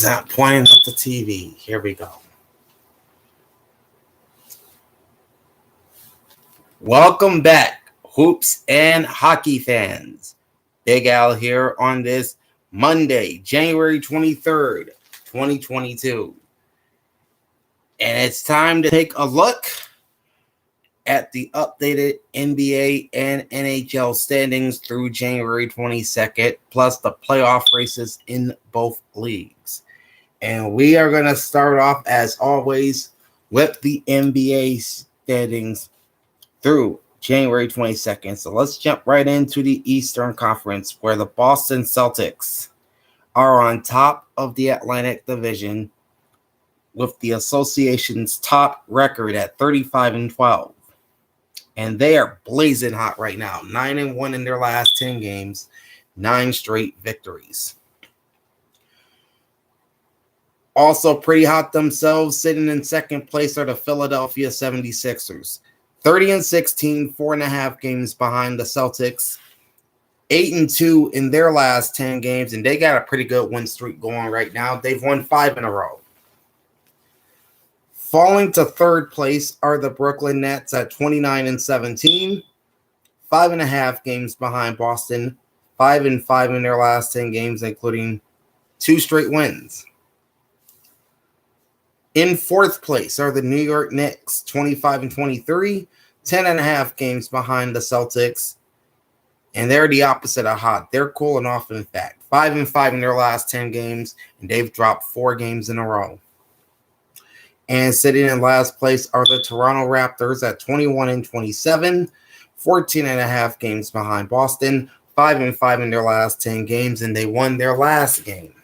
Not pointing at the TV. Here we go. Welcome back, hoops and hockey fans. Big Al here on this Monday, January 23rd, 2022. And it's time to take a look at the updated NBA and NHL standings through January 22nd, plus the playoff races in both leagues. And we are going to start off, as always, with the NBA standings through January 22nd. So let's jump right into the Eastern Conference, where the Boston Celtics are on top of the Atlantic Division with the association's top record at 35-12. And they are blazing hot right now, 9-1 in their last 10 games, 9 straight victories. Also pretty hot themselves, sitting in second place, are the Philadelphia 76ers. 30-16, 4.5 games behind the Celtics. 8-2 in their last 10 games, and they got a pretty good win streak going right now. They've won 5 in a row. Falling to third place are the Brooklyn Nets at 29-17. 5.5 games behind Boston. 5-5 in their last 10 games, including 2 straight wins. In fourth place are the New York Knicks, 25-23, 10.5 games behind the Celtics. And they're the opposite of hot. They're cooling off, in fact. 5-5 in their last 10 games, and they've dropped 4 games in a row. And sitting in last place are the Toronto Raptors at 21-27, 14.5 games behind Boston, 5-5 in their last 10 games, and they won their last game.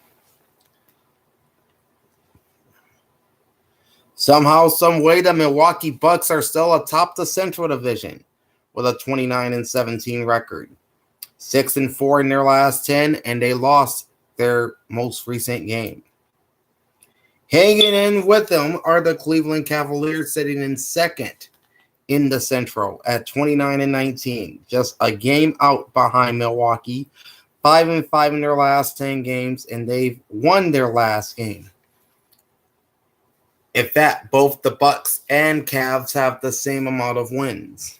Somehow, some way, the Milwaukee Bucks are still atop the Central Division with a 29-17 record. 6-4 in their last 10, and they lost their most recent game. Hanging in with them are the Cleveland Cavaliers, sitting in second in the Central at 29-19, just a game out behind Milwaukee. 5-5 in their last 10 games, and they've won their last game. In fact, both the Bucks and Cavs have the same amount of wins.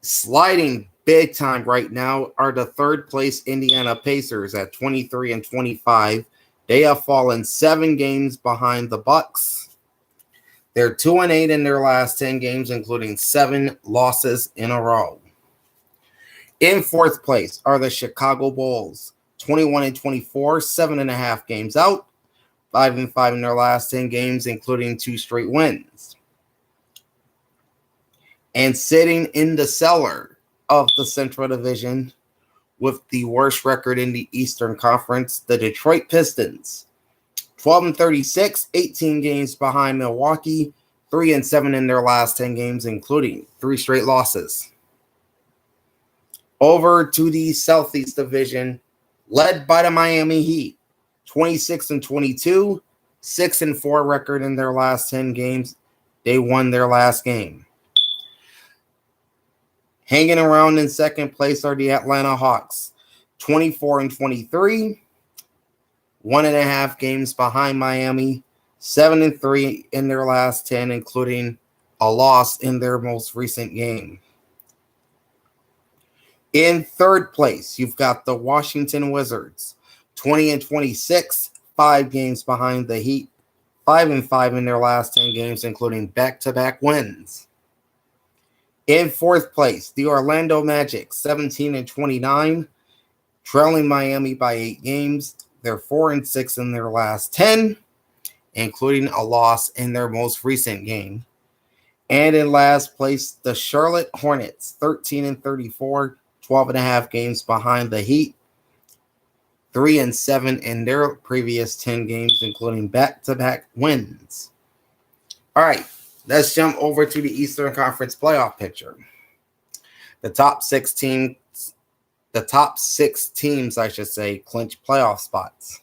Sliding big time right now are the third place Indiana Pacers at 23-25. They have fallen 7 games behind the Bucks. They're 2-8 in their last 10 games, including 7 losses in a row. In fourth place are the Chicago Bulls, 21-24, 7.5 games out. 5-5 in their last 10 games, including 2 straight wins. And sitting in the cellar of the Central Division with the worst record in the Eastern Conference, the Detroit Pistons. 12-36, 18 games behind Milwaukee, 3-7 in their last 10 games, including 3 straight losses. Over to the Southeast Division, led by the Miami Heat. 26-22, 6-4 record in their last 10 games. They won their last game. Hanging around in second place are the Atlanta Hawks, 24-23, 1.5 games behind Miami, 7-3 in their last 10, including a loss in their most recent game. In third place, you've got the Washington Wizards, 20-26, 5 games behind the Heat, 5-5 in their last 10 games, including back-to-back wins. In fourth place, the Orlando Magic, 17-29, trailing Miami by 8 games. They're 4-6 in their last 10, including a loss in their most recent game. And in last place, the Charlotte Hornets, 13-34, 12.5 games behind the Heat. 3-7 in their previous 10 games, including back-to-back wins. All right, let's jump over to the Eastern Conference playoff picture. The top 6 teams, I should say, clinch playoff spots.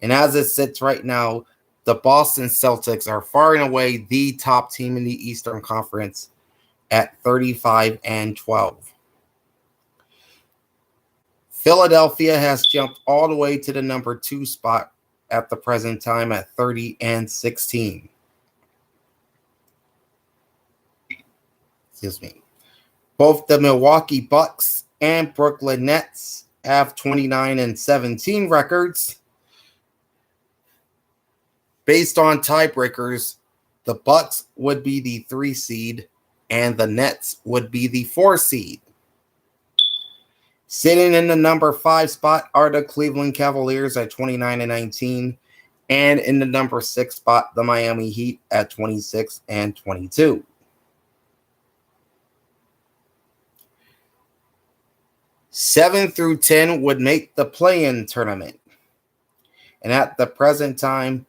And as it sits right now, the Boston Celtics are far and away the top team in the Eastern Conference at 35-12. Philadelphia has jumped all the way to the number 2 spot at the present time at 30-16. Excuse me. Both the Milwaukee Bucks and Brooklyn Nets have 29-17 records. Based on tiebreakers, the Bucks would be the 3 seed and the Nets would be the 4 seed. Sitting in the number 5 spot are the Cleveland Cavaliers at 29-19, and in the number 6 spot, the Miami Heat at 26-22. Seven through 10 would make the play-in tournament. And at the present time,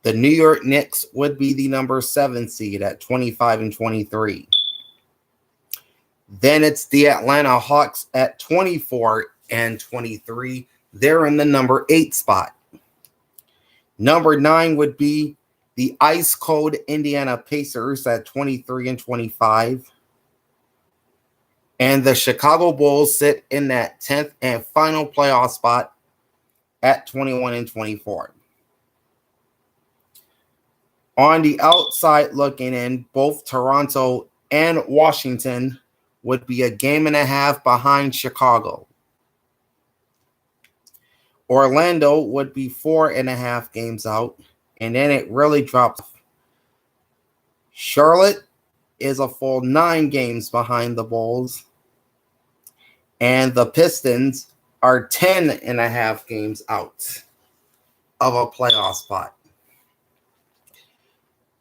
the New York Knicks would be the number 7 seed at 25-23. Then it's the Atlanta Hawks at 24-23. They're in the number 8 spot. Number 9 would be the ice cold Indiana Pacers at 23-25. And the Chicago Bulls sit in that 10th and final playoff spot at 21-24. On the outside looking in, both Toronto and Washington would be a game and a half behind Chicago. Orlando would be 4.5 games out, and then it really drops. Charlotte is a full 9 games behind the Bulls, and the Pistons are 10.5 games out of a playoff spot.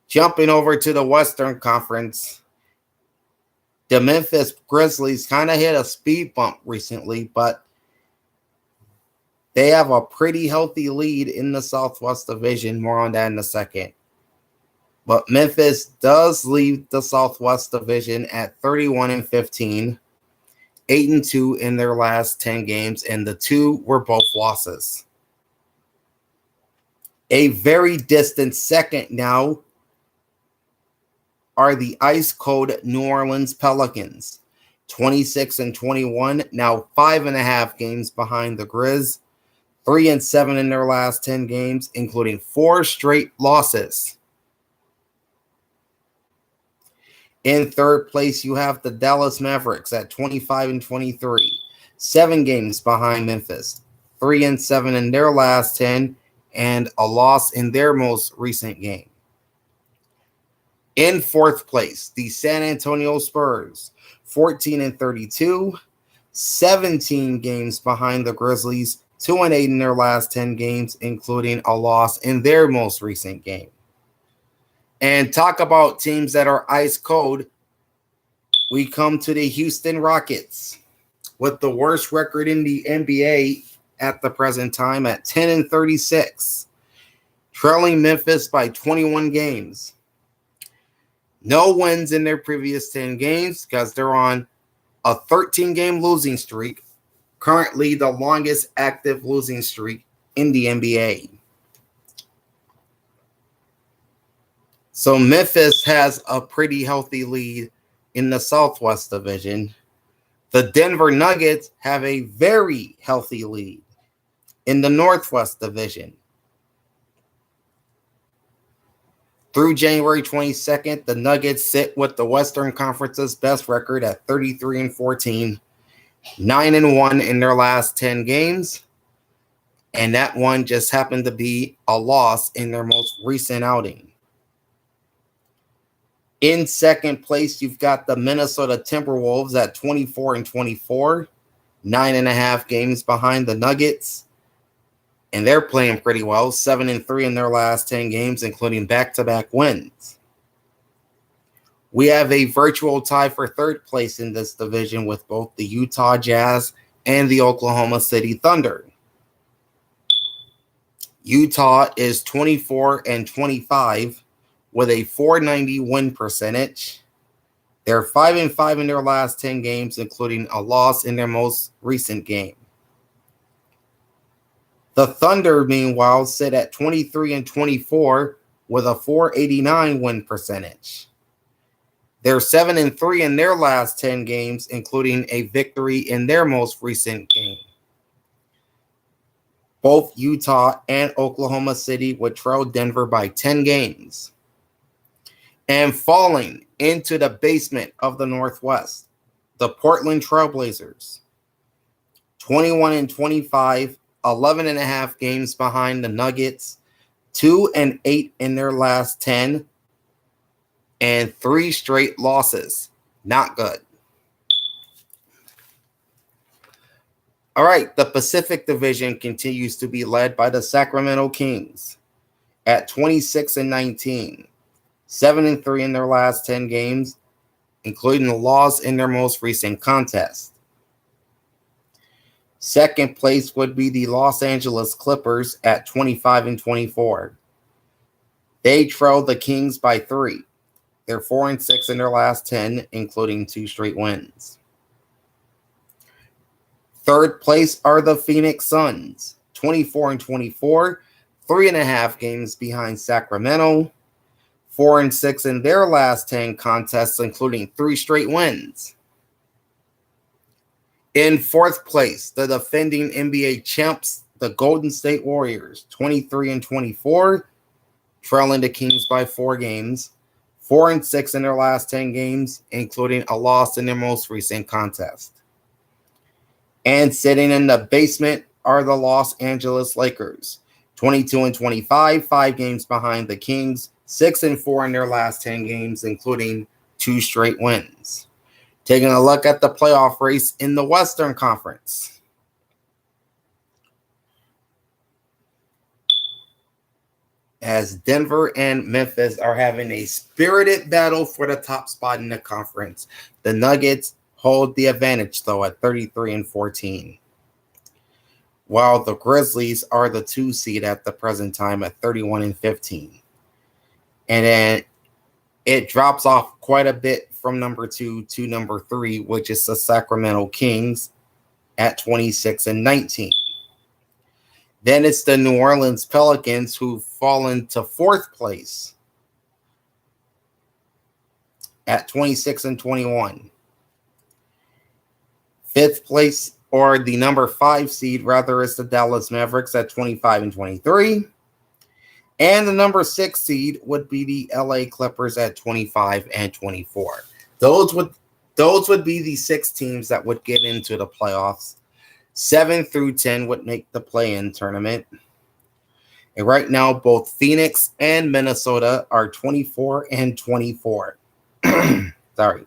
Jumping over to the Western Conference, the Memphis Grizzlies kind of hit a speed bump recently, but they have a pretty healthy lead in the Southwest Division. More on that in a second. But Memphis does lead the Southwest Division at 31-15, 8-2 in their last 10 games, and the 2 were both losses. A very distant second now are the ice-cold New Orleans Pelicans, 26-21, now 5.5 games behind the Grizz, 3-7 in their last 10 games, including 4 straight losses. In third place, you have the Dallas Mavericks at 25-23, 7 games behind Memphis, 3-7 in their last 10, and a loss in their most recent game. In fourth place, the San Antonio Spurs, 14-32, 17 games behind the Grizzlies, 2-8 in their last 10 games, including a loss in their most recent game. And talk about teams that are ice cold. We come to the Houston Rockets with the worst record in the NBA at the present time at 10-36, trailing Memphis by 21 games. No wins in their previous 10 games because they're on a 13-game losing streak, currently the longest active losing streak in the NBA. So Memphis has a pretty healthy lead in the Southwest Division. The Denver Nuggets have a very healthy lead in the Northwest Division. Through January 22nd, the Nuggets sit with the Western Conference's best record at 33-14, 9-1 in their last 10 games, and that one just happened to be a loss in their most recent outing. In second place, you've got the Minnesota Timberwolves at 24-24, 9.5 games behind the Nuggets. And they're playing pretty well, 7-3 in their last 10 games, including back-to-back wins. We have a virtual tie for third place in this division with both the Utah Jazz and the Oklahoma City Thunder. Utah is 24-25 with a .490 win percentage. They're 5-5 in their last 10 games, including a loss in their most recent game. The Thunder, meanwhile, sit at 23-24 with a .489 win percentage. They're 7-3 in their last 10 games, including a victory in their most recent game. Both Utah and Oklahoma City would trail Denver by 10 games. And falling into the basement of the Northwest, the Portland Trailblazers, 21-25, 11.5 games behind the Nuggets, 2-8 in their last 10, and 3 straight losses. Not good. All right, the Pacific Division continues to be led by the Sacramento Kings at 26-19, 7-3 in their last 10 games, including a loss in their most recent contest. Second place would be the Los Angeles Clippers at 25-24. They trailed the Kings by 3. They're 4-6 in their last 10, including 2 straight wins. Third place are the Phoenix Suns, 24-24, 3.5 games behind Sacramento, 4-6 in their last 10 contests, including 3 straight wins. In fourth place, the defending NBA champs, the Golden State Warriors, 23-24, trailing the Kings by 4 games, 4-6 in their last 10 games, including a loss in their most recent contest. And sitting in the basement are the Los Angeles Lakers, 22-25, 5 games behind the Kings, 6-4 in their last 10 games, including 2 straight wins. Taking a look at the playoff race in the Western Conference. As Denver and Memphis are having a spirited battle for the top spot in the conference, the Nuggets hold the advantage, though, at 33-14. While the Grizzlies are the 2 seed at the present time at 31-15. And then it drops off quite a bit from number 2 to number 3, which is the Sacramento Kings at 26-19. Then it's the New Orleans Pelicans, who've fallen to 4th place at 26-21. 5th place, or the number 5 seed, rather, is the Dallas Mavericks at 25-23. And the number 6 seed would be the LA Clippers at 25-24. Those would be the 6 teams that would get into the playoffs. 7 through 10 would make the play-in tournament. And right now, both Phoenix and Minnesota are 24-24. Sorry.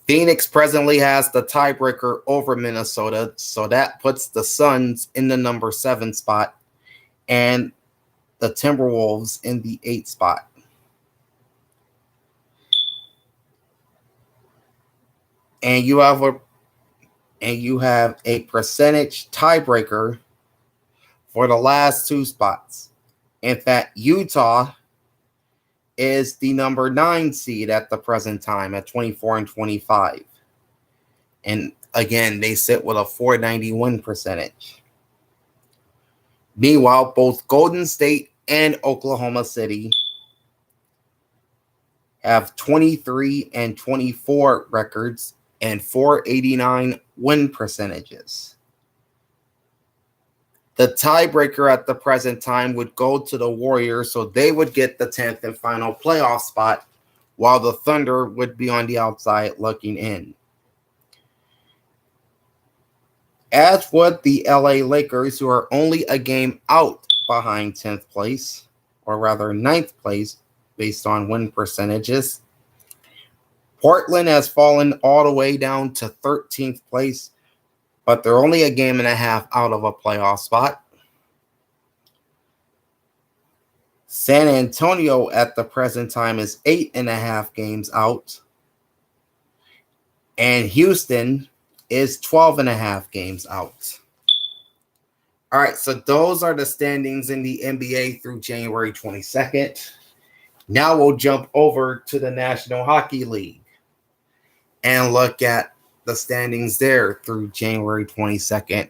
Phoenix presently has the tiebreaker over Minnesota, so that puts the Suns in the number 7 spot and the Timberwolves in the 8th spot. And you have a percentage tiebreaker for the last 2 spots. In fact, Utah is the number 9 seed at the present time at 24-25. And again, they sit with a .491 percentage. Meanwhile, both Golden State and Oklahoma City have 23-24 records and .489 win percentages. The tiebreaker at the present time would go to the Warriors, so they would get the 10th and final playoff spot, while the Thunder would be on the outside looking in. As would the LA Lakers, who are only a game out behind 10th place, or rather 9th place, based on win percentages. Portland has fallen all the way down to 13th place, but they're only a game and a half out of a playoff spot. San Antonio at the present time is 8.5 games out. And Houston is 12.5 games out. All right, so those are the standings in the NBA through January 22nd. Now we'll jump over to the National Hockey League and look at the standings there through January 22nd.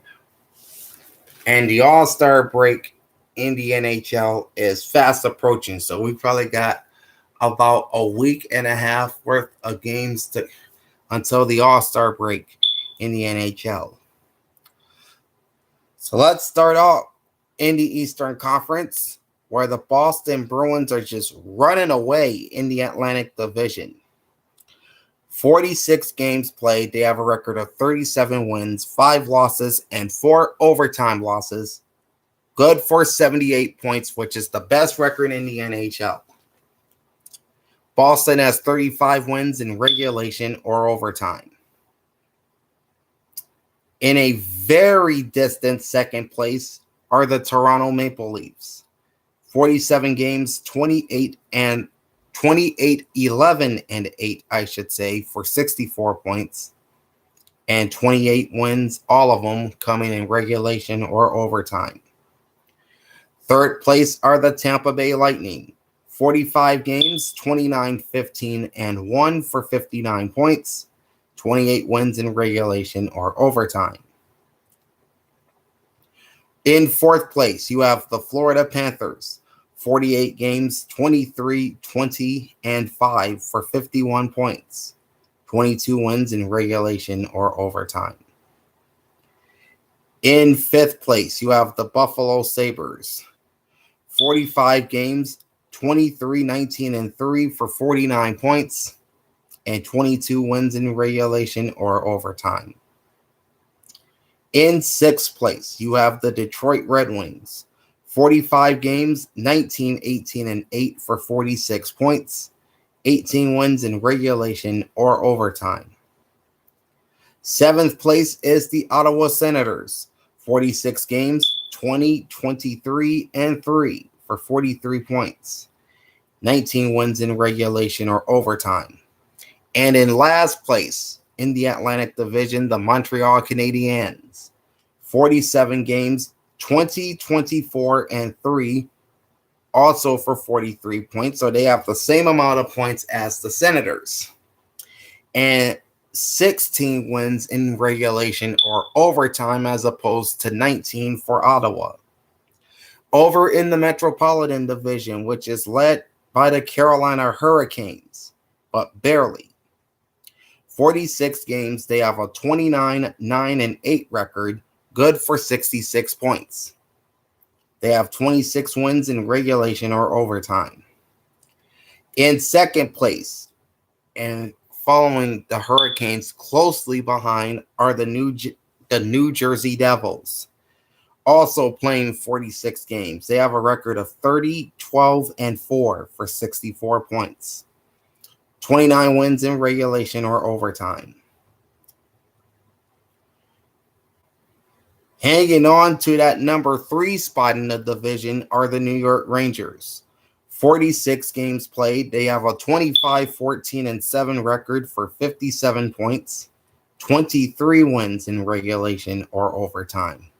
And the All-Star break in the NHL is fast approaching, so we probably got about a week and a half worth of games until the All-Star break in the NHL. So let's start off in the Eastern Conference, where the Boston Bruins are just running away in the Atlantic Division. 46 games played. They have a record of 37 wins, 5 losses, and 4 overtime losses. Good for 78 points, which is the best record in the NHL. Boston has 35 wins in regulation or overtime. In a very distant second place are the Toronto Maple Leafs. 47 games, 11 and 8, I should say, for 64 points. And 28 wins, all of them coming in regulation or overtime. Third place are the Tampa Bay Lightning. 45 games, 29, 15, and 1 for 59 points. 28 wins in regulation or overtime. In fourth place, you have the Florida Panthers. 48 games, 23, 20, and 5 for 51 points. 22 wins in regulation or overtime. In fifth place, you have the Buffalo Sabres. 45 games, 23, 19, and 3 for 49 points, and 22 wins in regulation or overtime. In sixth place, you have the Detroit Red Wings. 45 games, 19, 18, and 8 for 46 points, 18 wins in regulation or overtime. Seventh place is the Ottawa Senators. 46 games, 20, 23, and 3 for 43 points, 19 wins in regulation or overtime. And in last place in the Atlantic Division, the Montreal Canadiens. 47 games, 20, 24, and 3, also for 43 points. So they have the same amount of points as the Senators. And 16 wins in regulation or overtime as opposed to 19 for Ottawa. Over in the Metropolitan Division, which is led by the Carolina Hurricanes, but barely. 46 games, they have a 29, 9, and 8 record, good for 66 points. They have 26 wins in regulation or overtime. In second place, and following the Hurricanes closely behind, are the New Jersey Devils. Also playing 46 games. They have a record of 30, 12, and 4 for 64 points. 29 wins in regulation or overtime. Hanging on to that number 3 spot in the division are the New York Rangers. 46 games played. They have a 25, 14, and 7 record for 57 points. 23 wins in regulation or overtime.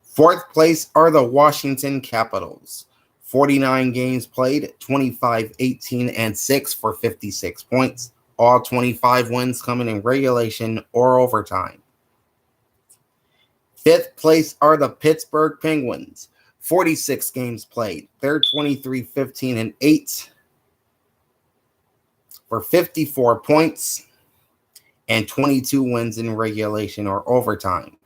Fourth place are the Washington Capitals. 49 games played, 25, 18, and 6 for 56 points. All 25 wins coming in regulation or overtime. Fifth place are the Pittsburgh Penguins. 46 games played. They're 23, 15, and 8 for 54 points and 22 wins in regulation or overtime.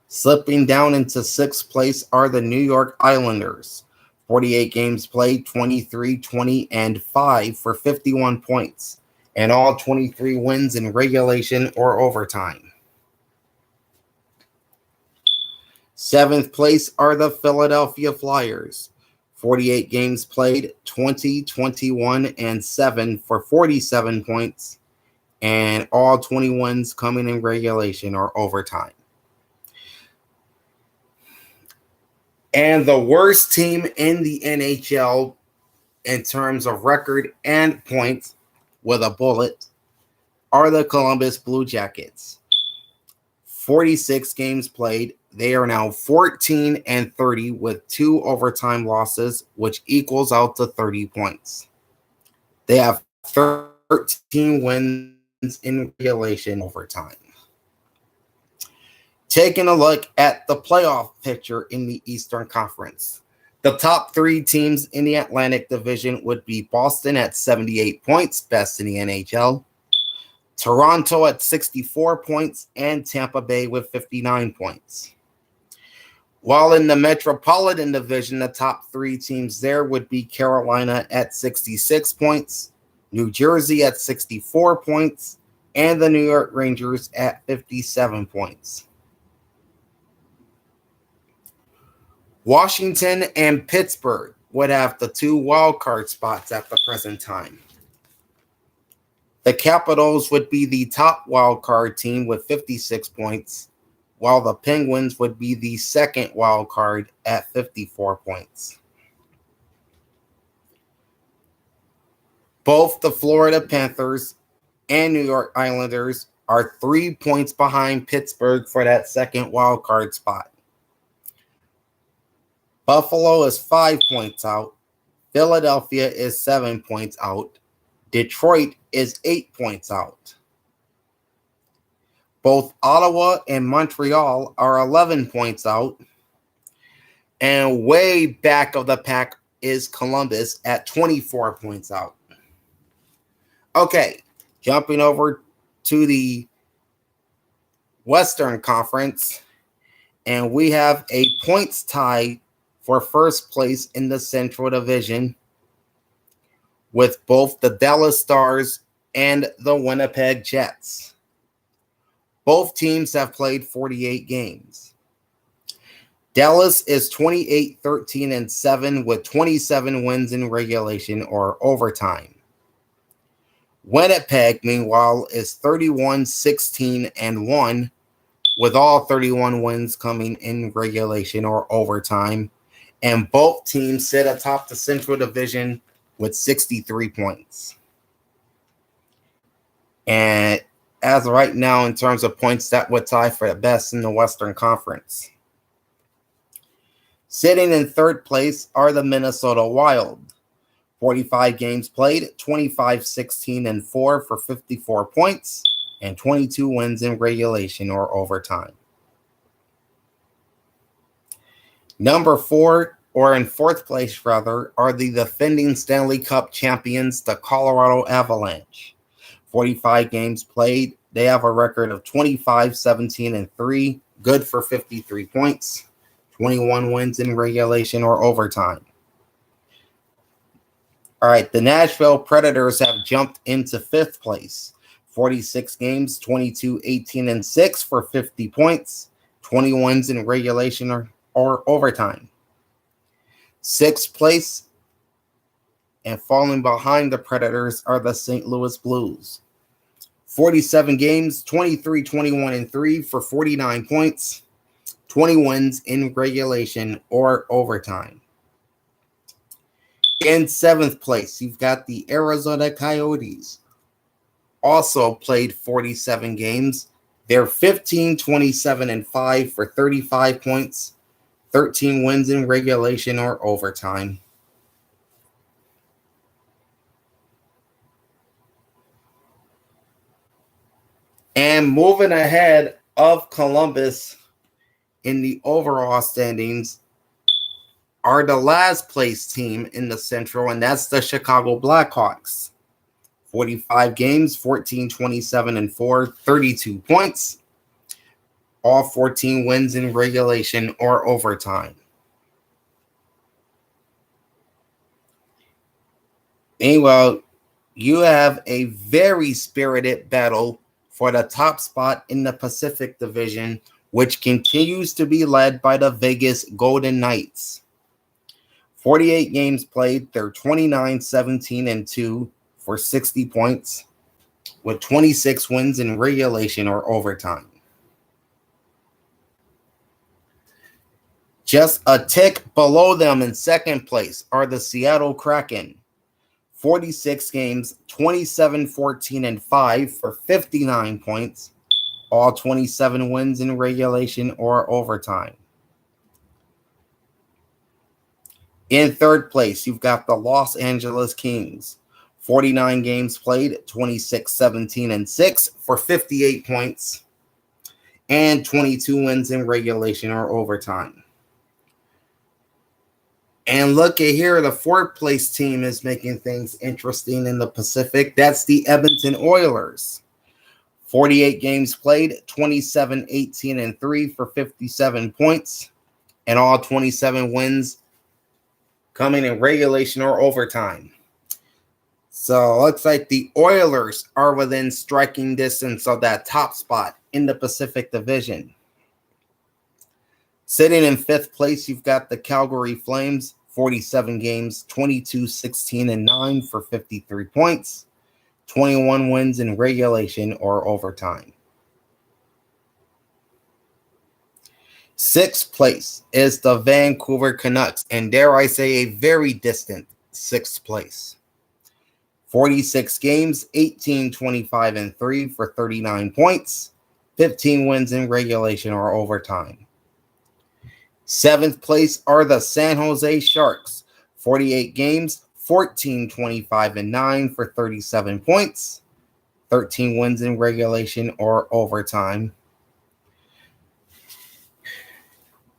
Slipping down into sixth place are the New York Islanders. 48 games played, 23, 20, and 5 for 51 points, and all 23 wins in regulation or overtime. Seventh place are the Philadelphia Flyers. 48 games played, 20, 21, and 7 for 47 points, and all 20 wins coming in regulation or overtime. And the worst team in the NHL in terms of record and points with a bullet are the Columbus Blue Jackets. 46 games played. They are now 14 and 30 with 2 overtime losses, which equals out to 30 points. They have 13 wins in regulation overtime. Taking a look at the playoff picture in the Eastern Conference, The top three teams in the Atlantic Division would be Boston at 78 points, best in the NHL, Toronto at 64 points, and Tampa Bay with 59 points. While in the Metropolitan Division, the top three teams there would be Carolina at 66 points, New Jersey at 64 points, and the New York Rangers at 57 points. Washington and Pittsburgh would have the two wildcard spots at the present time. The Capitals would be the top wildcard team with 56 points, while the Penguins would be the second wildcard at 54 points. Both the Florida Panthers and New York Islanders are 3 points behind Pittsburgh for that second wildcard spot. Buffalo is 5 points out. Philadelphia is 7 points out. Detroit is 8 points out. Both Ottawa and Montreal are 11 points out. And way back of the pack is Columbus at 24 points out. Okay, jumping over to the Western Conference. And we have a points tie for first place in the Central Division with both the Dallas Stars and the Winnipeg Jets. Both teams have played 48 games. Dallas is 28-13-7 with 27 wins in regulation or overtime. Winnipeg, meanwhile, is 31-16-1 with all 31 wins coming in regulation or overtime. And both teams sit atop the Central Division with 63 points. And as of right now, in terms of points, that would tie for the best in the Western Conference. Sitting in third place are the Minnesota Wild. 45 games played, 25-16-4 for 54 points, and 22 wins in regulation or overtime. Number 4, or in fourth place rather, are the defending Stanley Cup champions, the Colorado Avalanche. 45 games played. They have a record of 25-17-3, good for 53 points, 21 wins in regulation or overtime. All right, the Nashville Predators have jumped into fifth place. 46 games, 22-18-6 for 50 points, 20 wins in regulation or overtime. Sixth place and falling behind the Predators are the St. Louis Blues. 47 games, 23-21-3 for 49 points, 20 wins in regulation or overtime. In seventh place, you've got the Arizona Coyotes. Also played 47 games. They're 15-27-5 for 35 points, 13 wins in regulation or overtime. And moving ahead of Columbus in the overall standings are the last place team in the Central, and that's the Chicago Blackhawks. 45 games, 14-27-4, 32 points. All 14 wins in regulation or overtime. Meanwhile, you have a very spirited battle for the top spot in the Pacific Division, which continues to be led by the Vegas Golden Knights. 48 games played, they're 29-17-2 for 60 points, with 26 wins in regulation or overtime. Just a tick below them in second place are the Seattle Kraken. 46 games, 27-14-5 for 59 points, all 27 wins in regulation or overtime. In third place, you've got the Los Angeles Kings. 49 games played, 26-17-6 for 58 points, and 22 wins in regulation or overtime. And look at here, the fourth place team is making things interesting in the Pacific. That's the Edmonton Oilers. 48 games played, 27, 18, and 3 for 57 points, and all 27 wins coming in regulation or overtime. So it looks like the Oilers are within striking distance of that top spot in the Pacific Division. Sitting in fifth place, you've got the Calgary Flames, 47 games, 22, 16, and 9 for 53 points, 21 wins in regulation or overtime. Sixth place is the Vancouver Canucks, and dare I say a very distant sixth place. 46 games, 18, 25, and 3 for 39 points, 15 wins in regulation or overtime. Seventh place are the San Jose Sharks, 48 games, 14, 25, and 9 for 37 points, 13 wins in regulation or overtime.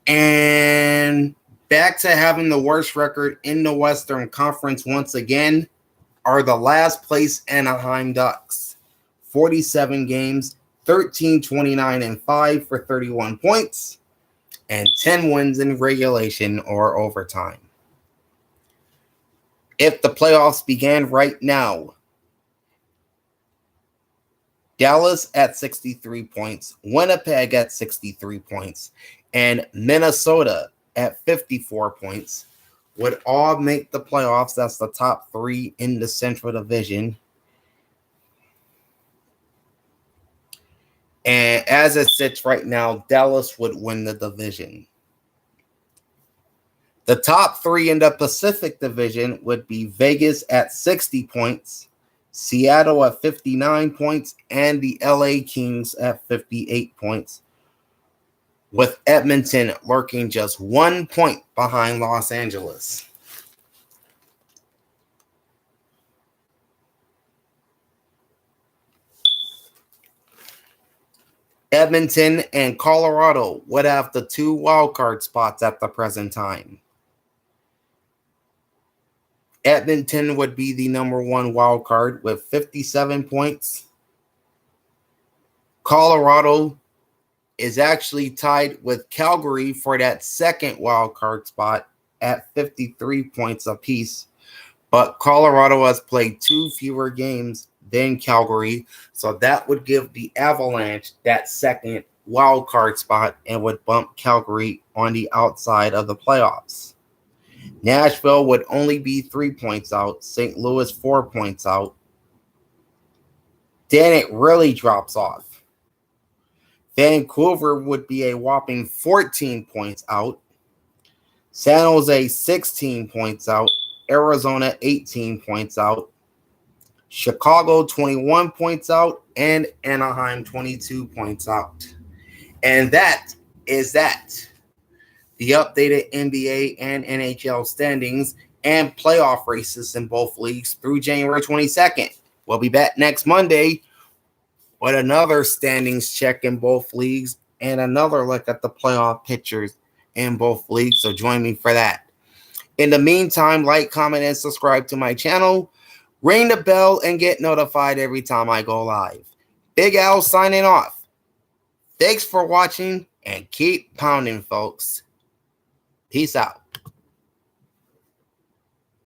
And back to having the worst record in the Western Conference once again are the last place Anaheim Ducks. 47 games, 13, 29, and 5 for 31 points, and 10 wins in regulation or overtime. If the playoffs began right now, Dallas at 63 points, Winnipeg at 63 points, and Minnesota at 54 points would all make the playoffs. That's the top three in the Central Division. And as it sits right now, Dallas would win the division. The top three in the Pacific Division would be Vegas at 60 points, Seattle at 59 points, and the LA Kings at 58 points, with Edmonton lurking just 1 point behind Los Angeles. Edmonton and Colorado would have the 2 wildcard spots at the present time. Edmonton would be the number 1 wild card with 57 points. Colorado is actually tied with Calgary for that second wild card spot at 53 points apiece. But Colorado has played 2 fewer games than Calgary, so that would give the Avalanche that second wild card spot and would bump Calgary on the outside of the playoffs. Nashville would only be 3 points out. St. Louis 4 points out. Then it really drops off. Vancouver would be a whopping 14 points out. San Jose 16 points out. Arizona 18 points out. Chicago 21 points out. And Anaheim 22 points out. And that is that. The updated NBA and NHL standings and playoff races in both leagues through January 22nd. We'll be back next Monday with another standings check in both leagues and another look at the playoff pictures in both leagues. So join me for that. In the meantime, like, comment, and subscribe to my channel. Ring the bell and get notified every time I go live. Big Al signing off. Thanks for watching and keep pounding, folks. Peace out.